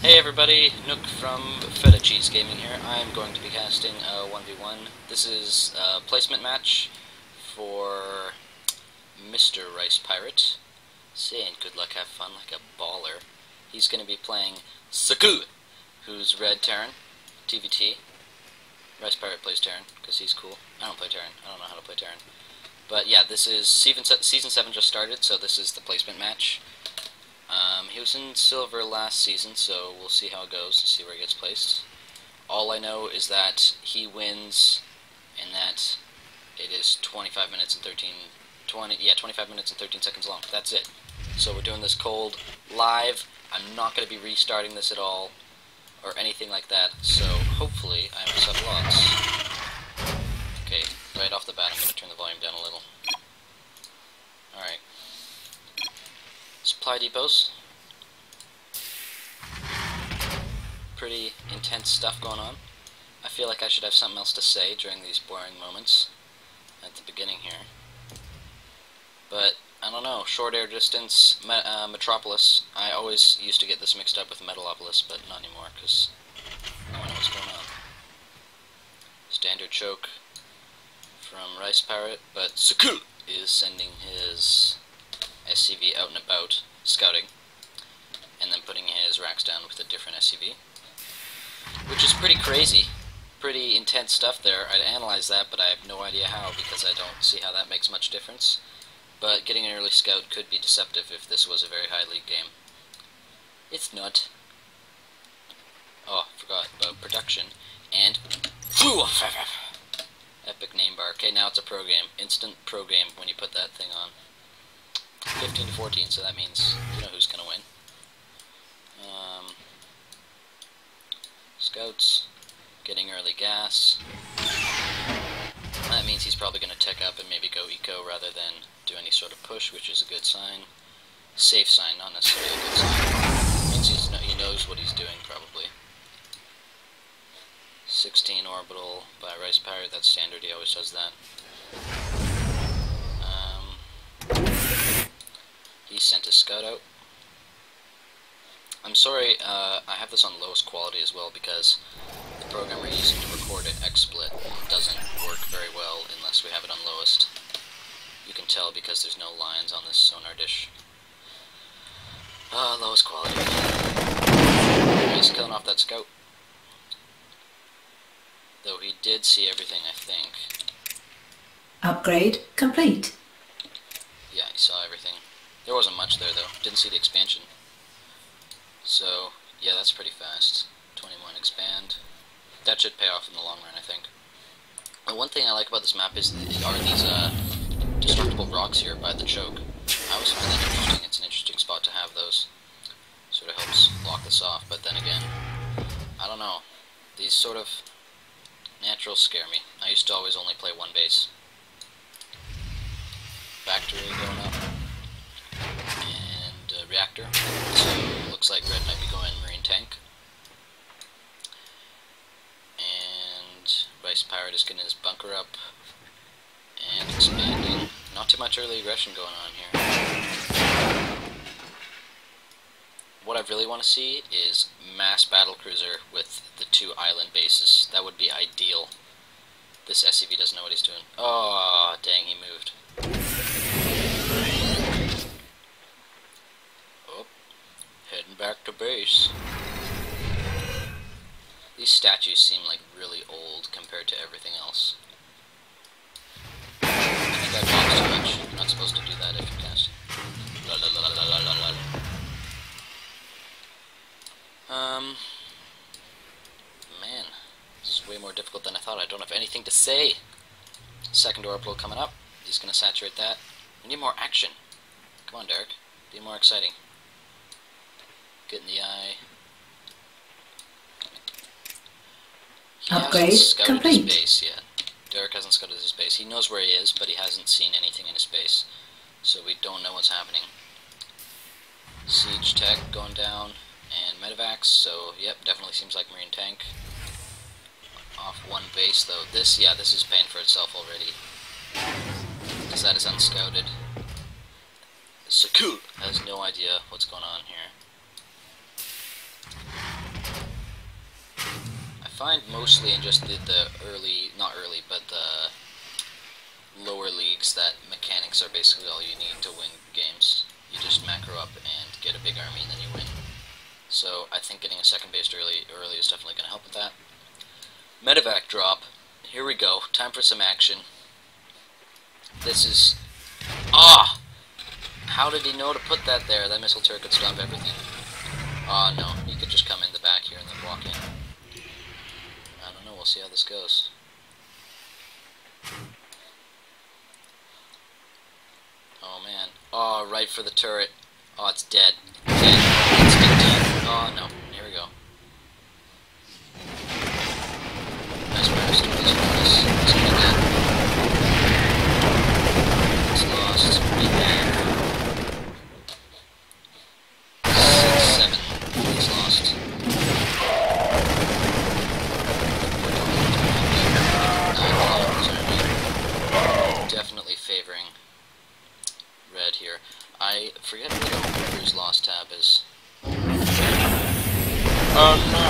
Hey everybody, Nook from Fetacheesegaming here. I'm going to be casting a 1v1. This is a placement match for Mr. RicePirate. Saying good luck, have fun like a baller. He's going to be playing Sakl, who's Red Terran, TVT. RicePirate plays Terran, because he's cool. I don't play Terran. I don't know how to play Terran. But yeah, this is Season 7 just started, so this is the placement match. He was in Silver last season, so we'll see how it goes and see where he gets placed. All I know is that he wins, and that it is 25 minutes and 25 minutes and 13 seconds long. That's it. So we're doing this cold, live. I'm not going to be restarting this at all, or anything like that, so hopefully I have set lots. Okay, right off the bat I'm going to turn the volume down a little. Alright. Supply depots. Pretty intense stuff going on. I feel like I should have something else to say during these boring moments at the beginning here. But, I don't know, short air distance, Metropolis. I always used to get this mixed up with Metalopolis, but not anymore, because no one knows what's going on. Standard choke from RicePirate, but Sakl is sending his SCV out and about, scouting, and then putting his racks down with a different SCV. Which is pretty crazy, pretty intense stuff there. I'd analyze that, but I have no idea how, because I don't see how that makes much difference. But getting an early scout could be deceptive if this was a very high league game. It's not. Oh, forgot about production. And epic name bar. Okay, now it's a pro game. Instant pro game when you put that thing on. 15 to 14, so that means you know who's gonna win. Scouts, getting early gas. That means he's probably going to tech up and maybe go eco rather than do any sort of push, which is a good sign. Safe sign, not necessarily a good sign. Means he knows what he's doing, probably. 16 orbital by RicePirate, that's standard, he always does that. He sent his scout out. I'm sorry, I have this on lowest quality as well because the program we're using to record it, XSplit, doesn't work very well unless we have it on lowest. You can tell because there's no lines on this sonar dish. Lowest quality. He's killing off that scout. Though he did see everything, I think. Upgrade complete. Yeah, he saw everything. There wasn't much there though. Didn't see the expansion. So, yeah, that's pretty fast. 21 expand. That should pay off in the long run, I think. And one thing I like about this map is are these destructible rocks here by the choke. I always find that interesting. It's an interesting spot to have those. Sort of helps block this off, but then again, I don't know. These sort of naturals scare me. I used to always only play one base. Factory going up. Reactor, so looks like red might be going marine tank. And RicePirate is getting his bunker up and expanding. Not too much early aggression going on here. What I really want to see is mass battlecruiser with the 2 island bases. That would be ideal. This SCV doesn't know what he's doing. Oh, dang, he moved. Heading back to base. These statues seem like really old compared to everything else. I think I talked too much. You're not supposed to do that if you're casting. Man, this is way more difficult than I thought. I don't have anything to say. Second orbital coming up. He's gonna saturate that. We need more action. Come on, Derek. Be more exciting. Get in the eye. He Upgrade hasn't scouted complete. his base yet. Derek hasn't scouted his base. He knows where he is, but he hasn't seen anything in his base. So we don't know what's happening. Siege tech going down, and medevacs, so yep, definitely seems like marine tank. Off one base though. This is paying for itself already. Because that is unscouted. Sakl has no idea what's going on here. find mostly in just the early, not early, but the lower leagues that mechanics are basically all you need to win games. You just macro up and get a big army and then you win. So I think getting a second base early is definitely going to help with that. Medevac drop. Here we go. Time for some action. This is... Ah! How did he know to put that there? That missile turret could stop everything. Ah, no. He could just come in the back here and then walk in. I don't know. We'll see how this goes. Oh, man. Oh, right for the turret. Oh, it's dead. Dead. It's dead. Oh, no. Here we go. Nice burst. Please focus. It's gonna be dead. It's lost. Right there. 6, 7. It's lost. Definitely favoring red here. I forget what River's lost tab is. Oh no!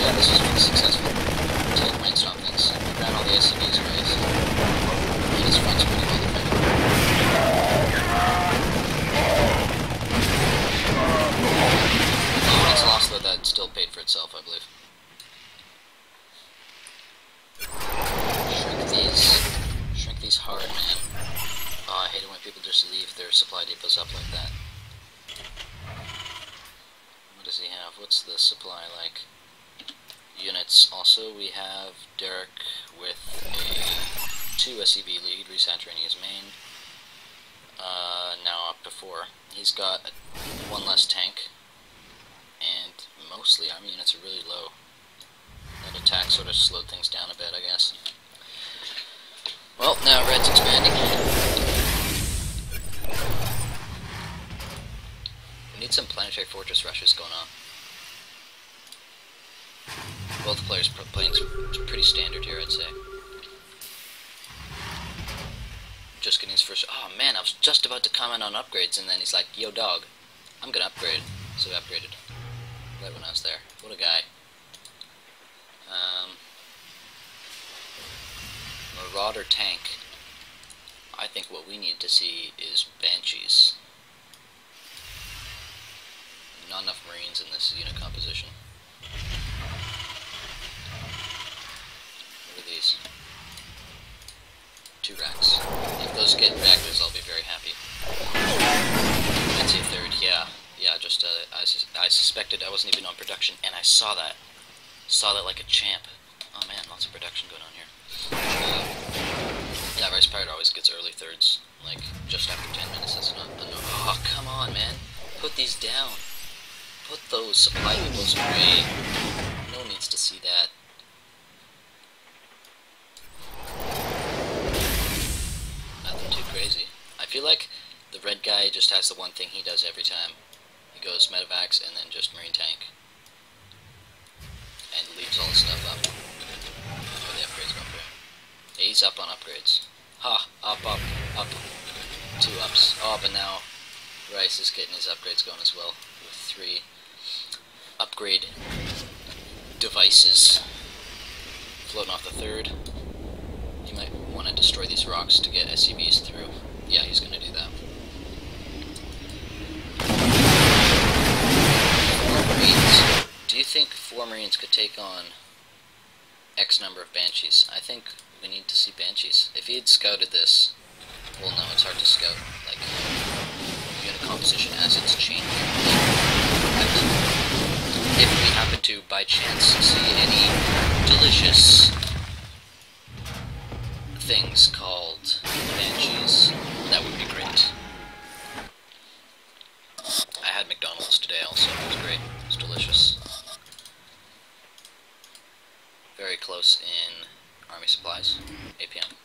Yeah, this has been successful. Take might stop things. We ran all the SCVs right. And his front's pretty well defended. Even it's lost though, that still paid for itself, I believe. Shrink these hard, man. Oh, I hate it when people just leave their supply depots up like that. What does he have? What's the supply like? Units. Also, we have Derek with a 2 SCV lead, resaturating his main. Now up to 4. He's got 1 less tank, and mostly army units are really low. That attack sort of slowed things down a bit, I guess. Well, now red's expanding. We need some planetary fortress rushes going on. Both players playing pretty standard here, I'd say. Just getting his first... Oh man, I was just about to comment on upgrades, and then he's like, yo dog, I'm gonna upgrade. So he upgraded. Right when I was there. What a guy. Marauder tank. I think what we need to see is Banshees. Not enough Marines in this unit composition. What are these? 2 racks. If those get reactors, I'll be very happy. I'd say 3rd, yeah. Yeah, just, I suspected I wasn't even on production, and I saw that. Saw that like a champ. Oh man, lots of production going on here. Yeah, RicePirate always gets early 3rds, like, just after 10 minutes, that's not enough. Oh, come on, man. Put these down. Put those supply depots away. No one needs to see that. Nothing too crazy. I feel like the red guy just has the one thing he does every time. He goes medevacs and then just marine tank. And leaves all the stuff up. Where the upgrades go through. Yeah, he's up on upgrades. Ha! Up. 2 ups. Oh, but now Rice is getting his upgrades going as well. With 3 upgrade devices floating off the 3rd. He might want to destroy these rocks to get SCVs through. Yeah, he's going to do that. 4 Marines. Do you think 4 Marines could take on X number of Banshees? I think we need to see Banshees. If he had scouted this, well, no, it's hard to scout, like, unit composition as it's changing. If we happen to, by chance, see any delicious things called Banshees, that would be great. I had McDonald's today also, it was great, it was delicious. Very close in army supplies, 8 PM.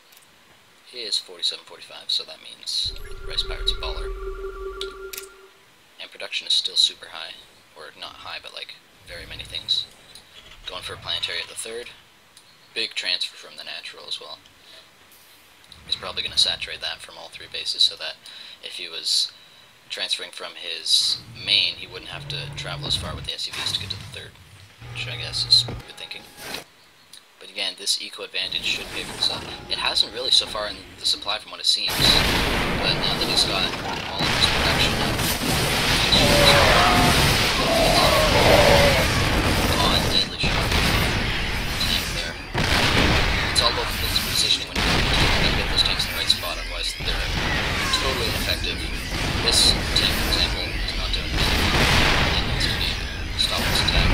He is 47.45, so that means RicePirate's a baller. And production is still super high, or not high, but like very many things. Going for a planetary at the 3rd. Big transfer from the natural as well. He's probably going to saturate that from all 3 bases so that if he was transferring from his main, he wouldn't have to travel as far with the SCVs to get to the 3rd. which I guess is good thinking. But again, this eco advantage should pay for itself. It hasn't really so far in the supply from what it seems, but now that he's got all of his production up, on deadly shot tank there. It's all about his positioning when you get those tanks in the right spot, otherwise they're totally ineffective. This tank, for example, is not doing anything. It needs to be stopped this attack.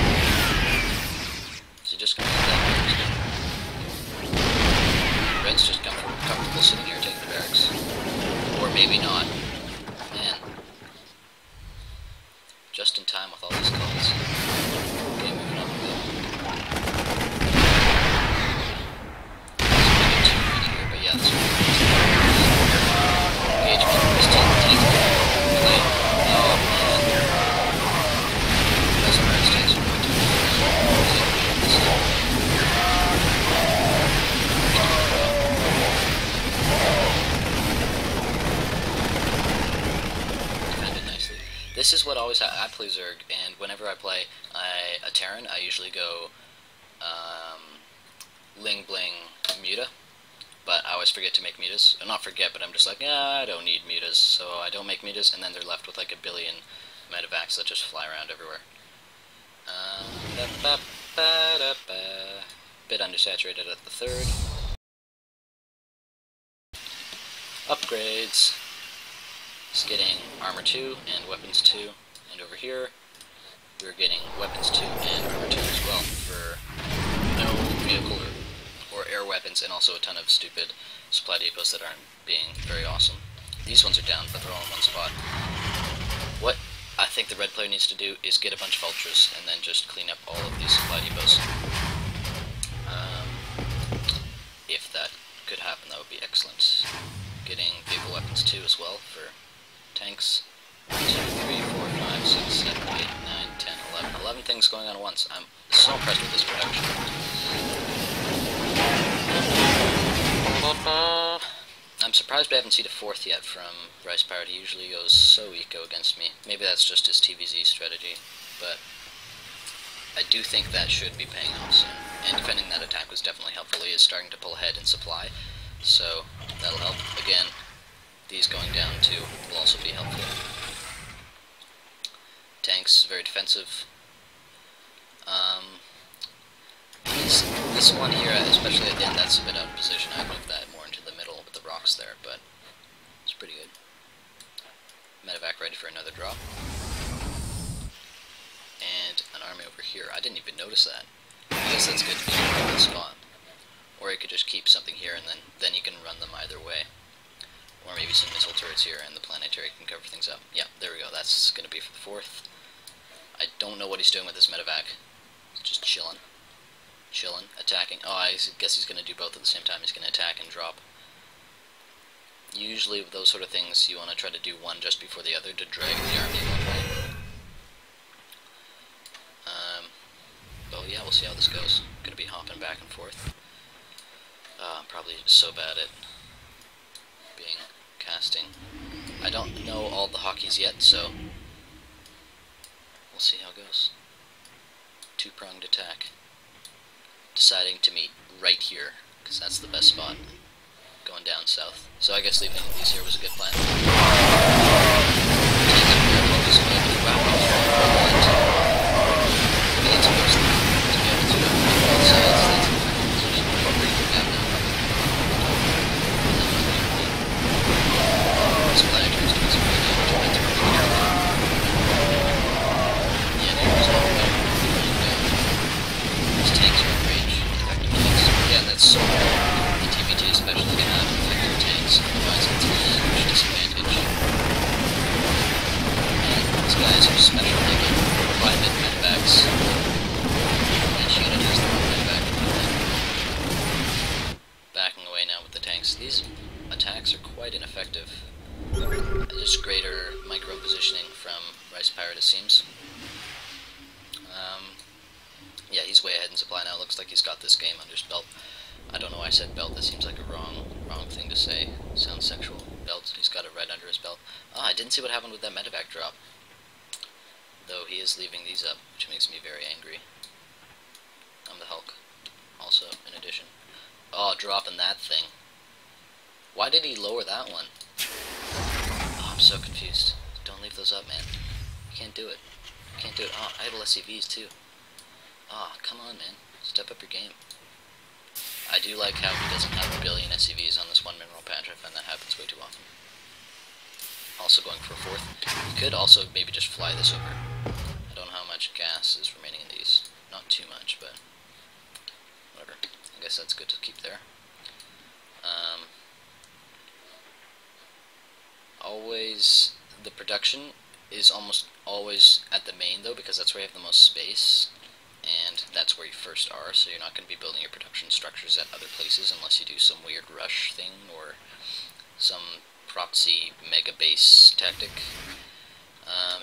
So just gonna let that. Red's just comfortable sitting here taking the barracks. Or maybe not. Man. Just in time with all these calls. Okay, moving up a bit. It's too greedy here, but yeah, this one. Engagement. This tank. Oh man. Those Red's tanks are going This is what always I play Zerg, and whenever I play a Terran, I usually go Ling Bling Muta, but I always forget to make mutas. Or not forget, but I'm just like, yeah, I don't need mutas, so I don't make mutas, and then they're left with like a billion medevacs that just fly around everywhere. Bit undersaturated at the third. Upgrades. It's getting armor 2 and weapons 2, and over here we're getting weapons 2 and armor 2 as well for no vehicle or air weapons, and also a ton of stupid supply depots that aren't being very awesome. These ones are down, but they're all in one spot. What I think the red player needs to do is get a bunch of ultras and then just clean up all of these supply depots. If that could happen, that would be excellent. Getting vehicle weapons 2 as well for tanks. 1, 2, 3, 4, 5, 6, 7, 8, 9, 10, 11. 11 things going on at once. I'm so impressed with this production. I'm surprised we haven't seen a fourth yet from RicePirate. He usually goes so eco against me. Maybe that's just his TVZ strategy, but I do think that should be paying off soon. And defending that attack was definitely helpful. He is starting to pull ahead in supply, so that'll help. Again, these going down too will also be helpful. Tanks, very defensive. This one here, especially at the end, that's a bit out of position. I'd move that more into the middle with the rocks there, but it's pretty good. Medevac ready for another drop. And an army over here. I didn't even notice that. I guess that's good to be in a good spot. Or you could just keep something here and then you can run them either way. Or maybe some missile turrets here and the planetary can cover things up. Yeah, there we go. That's going to be for the fourth. I don't know what he's doing with this medevac. He's just chilling. Chilling. Attacking. Oh, I guess he's going to do both at the same time. He's going to attack and drop. Usually with those sort of things, you want to try to do one just before the other to drag the army one way. But yeah, we'll see how this goes. I'm going to be hopping back and forth. I'm probably so bad at being casting. I don't know all the hockeys yet, so we'll see how it goes. Two-pronged attack. Deciding to meet right here, because that's the best spot. Going down south. So I guess leaving these here was a good plan. So the TVT especially to have effective tanks, otherwise it's a huge disadvantage. And these guys are special, they get private medevacs. Each unit has their own medevac. Backing away now with the tanks. These attacks are quite ineffective. Just greater micro positioning from RicePirate, it seems. Yeah, he's way ahead in supply now. Looks like he's got this game under his belt. I don't know why I said belt. That seems like a wrong thing to say. Sounds sexual. Belt. He's got it right under his belt. Ah, I didn't see what happened with that medevac drop. Though he is leaving these up, which makes me very angry. dropping that thing. Why did he lower that one? Oh, I'm so confused. Don't leave those up, man. You can't do it. You can't do it. Oh, idle SCVs too. Oh, come on, man. Step up your game. I do like how he doesn't have a billion SCVs on this one mineral patch. I find that happens way too often. Also going for a fourth. You could also maybe just fly this over. I don't know how much gas is remaining in these. Not too much, but whatever. I guess that's good to keep there. Always, the production is almost always at the main though, because that's where you have the most space, and that's where you first are, so you're not going to be building your production structures at other places unless you do some weird rush thing or some proxy mega base tactic.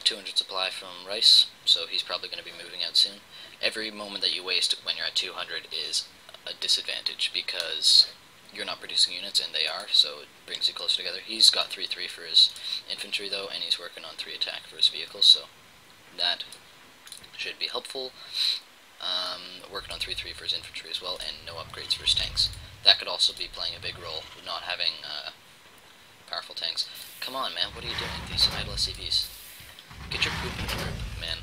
200 supply from Rice, so he's probably going to be moving out soon. Every moment that you waste when you're at 200 is a disadvantage because you're not producing units and they are, so it brings you closer together. He's got 3-3 for his infantry though, and he's working on 3 attack for his vehicles, so that should be helpful. Working on 3-3 for his infantry as well, and no upgrades for his tanks. That could also be playing a big role, not having powerful tanks. Come on, man, what are you doing? These idle SCVs. Get your poop in the group, man.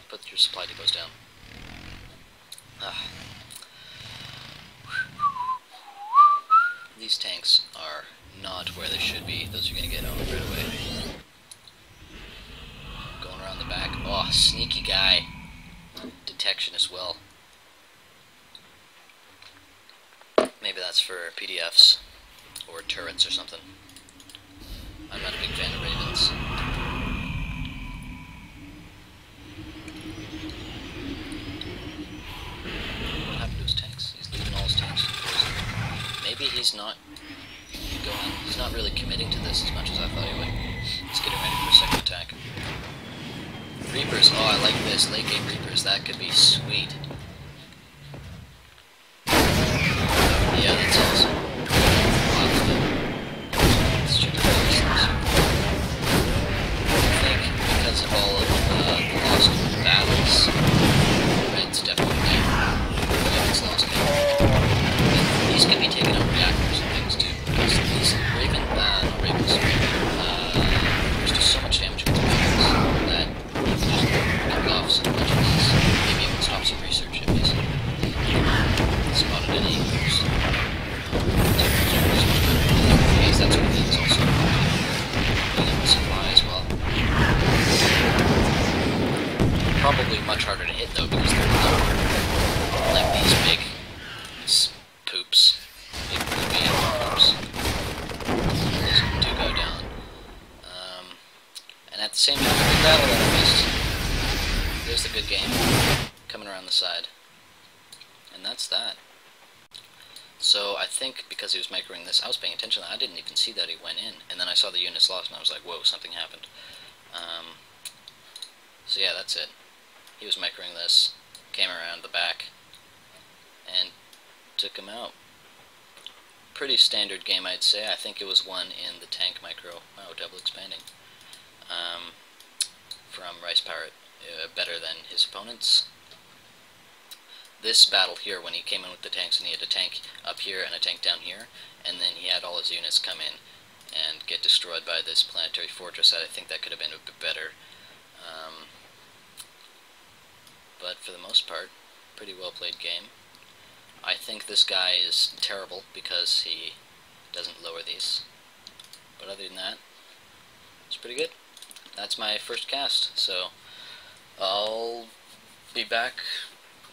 Put your supply depots down. These tanks are not where they should be. Those are going to get owned right away. Going around the back. Oh, sneaky guy. Detection as well. Maybe that's for PDFs or turrets or something. I'm not a big fan of Ravens. What happened to his tanks? He's leaving all his tanks. Maybe he's not really committing to this as much as I thought he would. He's getting ready for a second attack. Reapers, oh, I like this. Late game Reapers, that could be sweet. Yeah, that's awesome. Let's check out this. I think because of all of the lost battles, Red's definitely it's lost game. These could be taking out reactors and things too, because these Ravens, there's just so much damage with the Ravens that you can just knock off so much of these. Maybe even stop some research if he's spotted any eagles. That's what he's also doing supply as well. Probably much harder to hit though, because they're not like these big poops. Big poopy poops. Those do go down. And at the same time, the big battle that I missed. There's the good game coming around the side. And that's that. So I think because he was microing this, I was paying attention. I didn't even see that he went in, and then I saw the units lost, and I was like, "Whoa, something happened." So yeah, that's it. He was microing this, came around the back, and took him out. Pretty standard game, I'd say. I think it was won in the tank micro. Wow, double expanding. From RicePirate, better than his opponents. This battle here, when he came in with the tanks and he had a tank up here and a tank down here, and then he had all his units come in and get destroyed by this planetary fortress, I think that could have been a bit better. But for the most part, pretty well played game. I think this guy is terrible because he doesn't lower these. But other than that, it's pretty good. That's my first cast, so I'll be back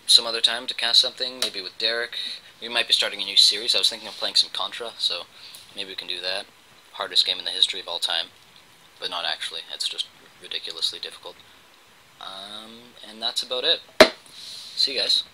some other time to cast something, maybe with Derek. We might be starting a new series. I was thinking of playing some Contra, so maybe we can do that. Hardest game in the history of all time, but not actually. It's just ridiculously difficult. And that's about it. See you guys.